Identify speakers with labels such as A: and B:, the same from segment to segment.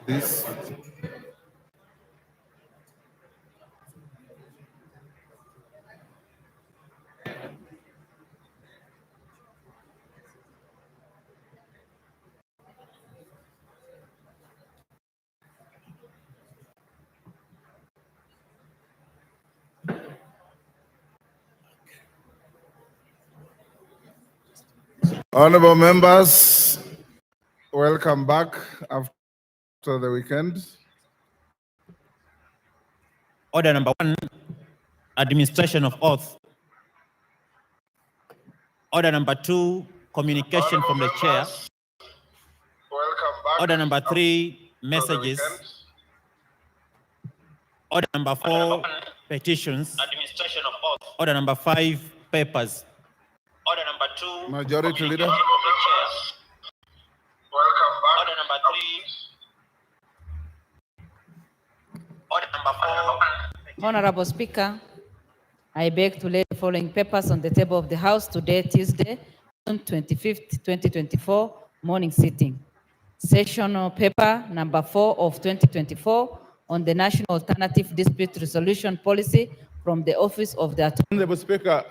A: This. Honorable members, welcome back after the weekend.
B: Order number 1, administration of oath. Order number 2, communication from the chair.
A: Welcome back.
B: Order number 3, messages. Order number 4, petitions.
C: Administration of oath.
B: Order number 5, papers.
C: Order number 2,
A: Majority Leader.
C: from the chair.
A: Welcome back.
C: Order number 3. Order number 4.
D: Honorable Speaker, I beg to lay the following papers on the table of the House today, Tuesday, June 25th, 2024, morning sitting. Sessional paper number 4 of 2024 on the National Alternative Dispute Resolution Policy from the Office of the Attorney.
E: Honorable Speaker,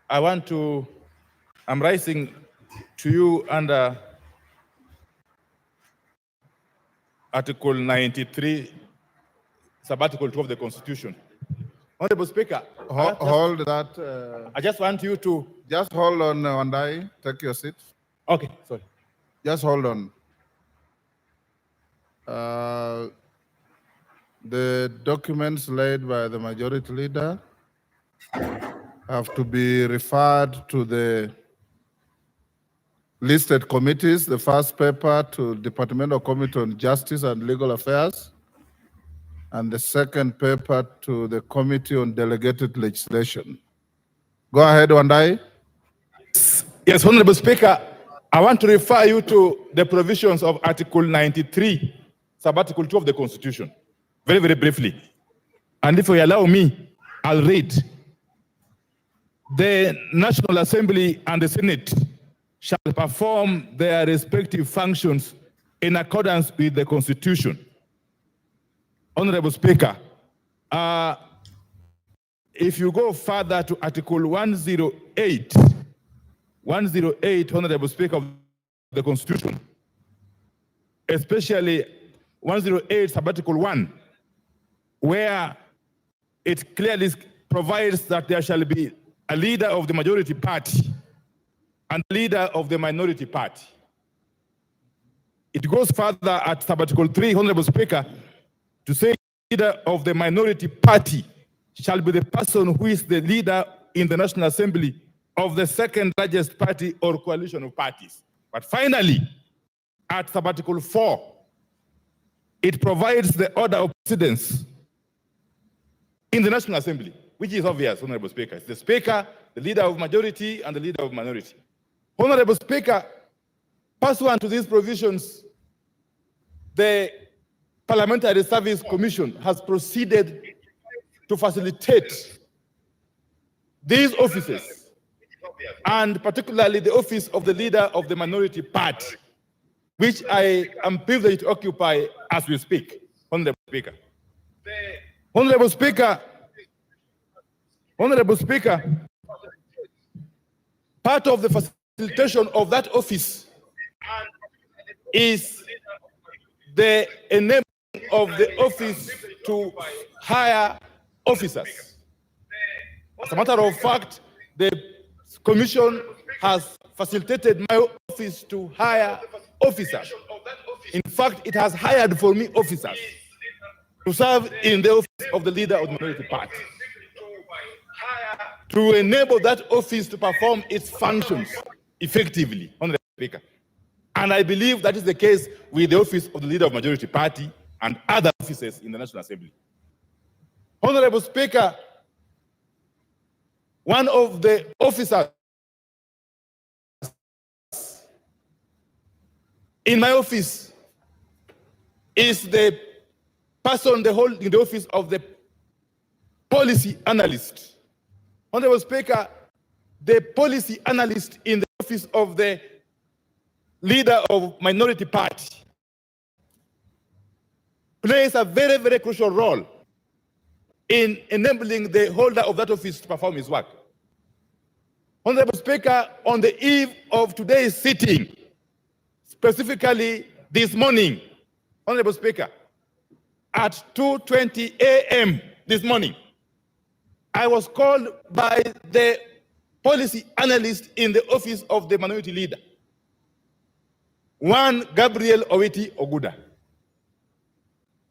E: I'm rising to you under Article 93, Sub-Article 2 of the Constitution. Honorable Speaker,
A: Hold that.
E: I just want you to...
A: Just hold on, Wandai. Take your seat.
E: Okay, sorry.
A: Just hold on. The documents laid by the Majority Leader have to be referred to the listed committees. The first paper to Departmental Committee on Justice and Legal Affairs, and the second paper to the Committee on Delegated Legislation. Go ahead, Wandai.
E: Yes, Honorable Speaker, I want to refer you to the provisions of Article 93, Sub-Article 2 of the Constitution, very, very briefly. And if you allow me, I'll read. The National Assembly and the Senate shall perform their respective functions in accordance with the Constitution. Honorable Speaker, if you go further to Article 108, Honorable Speaker, of the Constitution, especially 108 Sub-Article 1, where it clearly provides that there shall be a leader of the majority party and leader of the minority party. It goes further at Sub-Article 3, Honorable Speaker, to say leader of the minority party shall be the person who is the leader in the National Assembly of the second largest party or coalition of parties. But finally, at Sub-Article 4, it provides the order of precedence in the National Assembly, which is obvious, Honorable Speaker. It's the Speaker, the leader of majority, and the leader of minority. Honorable Speaker, pursuant to these provisions, the Parliamentary Service Commission has proceeded to facilitate these offices, and particularly the office of the leader of the minority party, which I am privileged to occupy as we speak, Honorable Speaker. Honorable Speaker, part of the facilitation of that office is the enabling of the office to hire officers. As a matter of fact, the Commission has facilitated my office to hire officers. In fact, it has hired for me officers to serve in the office of the leader of the minority party, to enable that office to perform its functions effectively, Honorable Speaker. And I believe that is the case with the office of the leader of the majority party and other offices in the National Assembly. Honorable Speaker, one of the officers in my office is the person holding the office of the policy analyst. Honorable Speaker, the policy analyst in the office of the leader of minority party plays a very, very crucial role in enabling the holder of that office to perform his work. Honorable Speaker, on the eve of today's sitting, specifically this morning, Honorable Speaker, at 2:20 a.m. this morning, I was called by the policy analyst in the office of the minority leader, one Gabriel Owiti Oguda.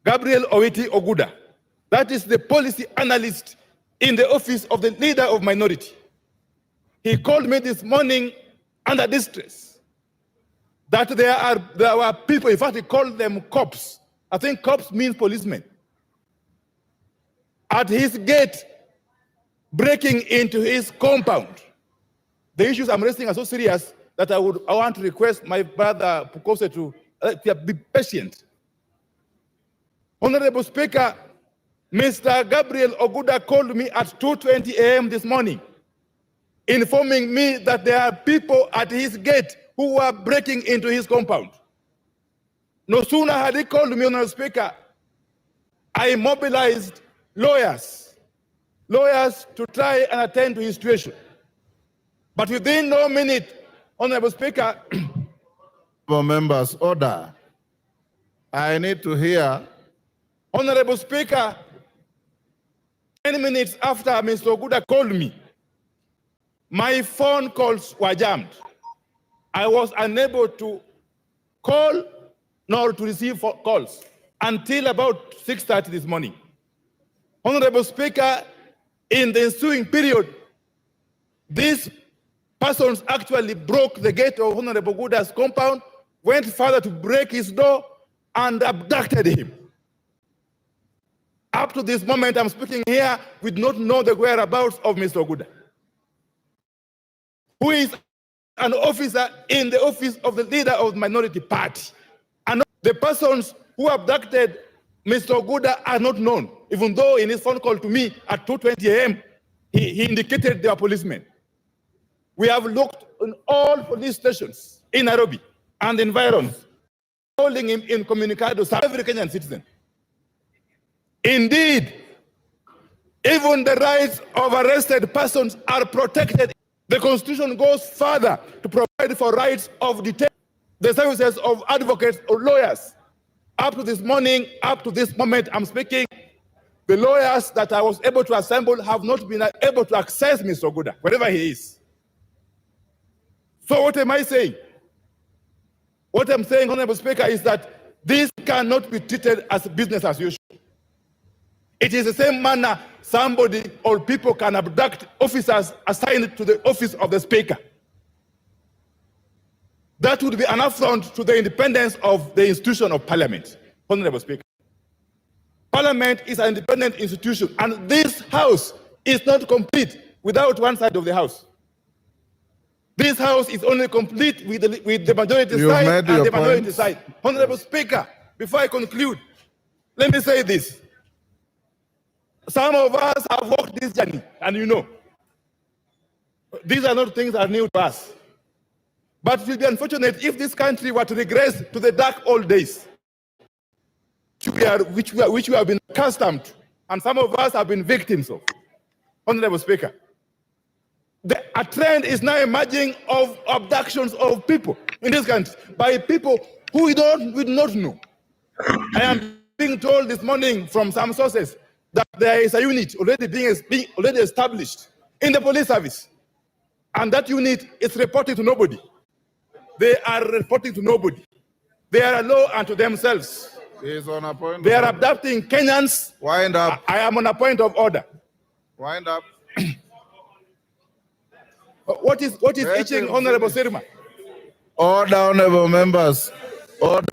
E: Gabriel Owiti Oguda, that is the policy analyst in the office of the leader of minority. He called me this morning under distress that there were people, in fact he called them cops. I think cops means policemen. At his gate, breaking into his compound. The issues I'm raising are so serious that I want to request my brother Pukose to be patient. Honorable Speaker, Mr. Gabriel Oguda called me at 2:20 a.m. this morning, informing me that there are people at his gate who were breaking into his compound. No sooner had he called me, Honorable Speaker, I mobilized lawyers to try and attend to his situation. But within no minute, Honorable Speaker,
A: Members, order. I need to hear.
E: Honorable Speaker, 10 minutes after Mr. Oguda called me, my phone calls were jammed. I was unable to call nor to receive calls until about 6:30 this morning. Honorable Speaker, in the ensuing period, these persons actually broke the gate of Honorable Oguda's compound, went further to break his door, and abducted him. Up to this moment, I'm speaking here, we do not know the whereabouts of Mr. Oguda, who is an officer in the office of the leader of the minority party. And the persons who abducted Mr. Oguda are not known, even though in his phone call to me at 2:20 a.m., he indicated they were policemen. We have looked in all police stations in Nairobi and environs, holding him incommunicado, every Kenyan citizen. Indeed, even the rights of arrested persons are protected. The Constitution goes further to provide for rights of detained, the services of advocates or lawyers. Up to this morning, up to this moment I'm speaking, the lawyers that I was able to assemble have not been able to access Mr. Oguda, wherever he is. So what am I saying? What I'm saying, Honorable Speaker, is that this cannot be treated as business as usual. It is the same manner somebody or people can abduct officers assigned to the office of the Speaker. That would be an affront to the independence of the institution of Parliament, Honorable Speaker. Parliament is an independent institution, and this House is not complete without one side of the House. This House is only complete with the majority side and the minority side. Honorable Speaker, before I conclude, let me say this. Some of us have walked this journey, and you know, these are not things that are new to us. But it will be unfortunate if this country were to regress to the dark old days, which we have been accustomed to, and some of us have been victims of. Honorable Speaker, a trend is now emerging of abductions of people in this country by people who we do not know. I am being told this morning from some sources that there is a unit already being established in the police service, and that unit is reporting to nobody. They are reporting to nobody. They are a law unto themselves.
A: He is on a point.
E: They are abducting Kenyans.
A: Wind up.
E: I am on a point of order.
A: Wind up.
E: What is itching, Honorable Sirma?
A: Order, honorable members. Order.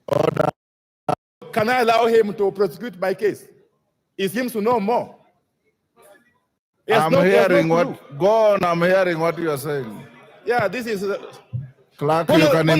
A: Order.
E: Can I allow him to prosecute my case? He seems to know more.
A: I'm hearing what. Go on. I'm hearing what you are saying.
E: Yeah, this is.
A: Clerk, you can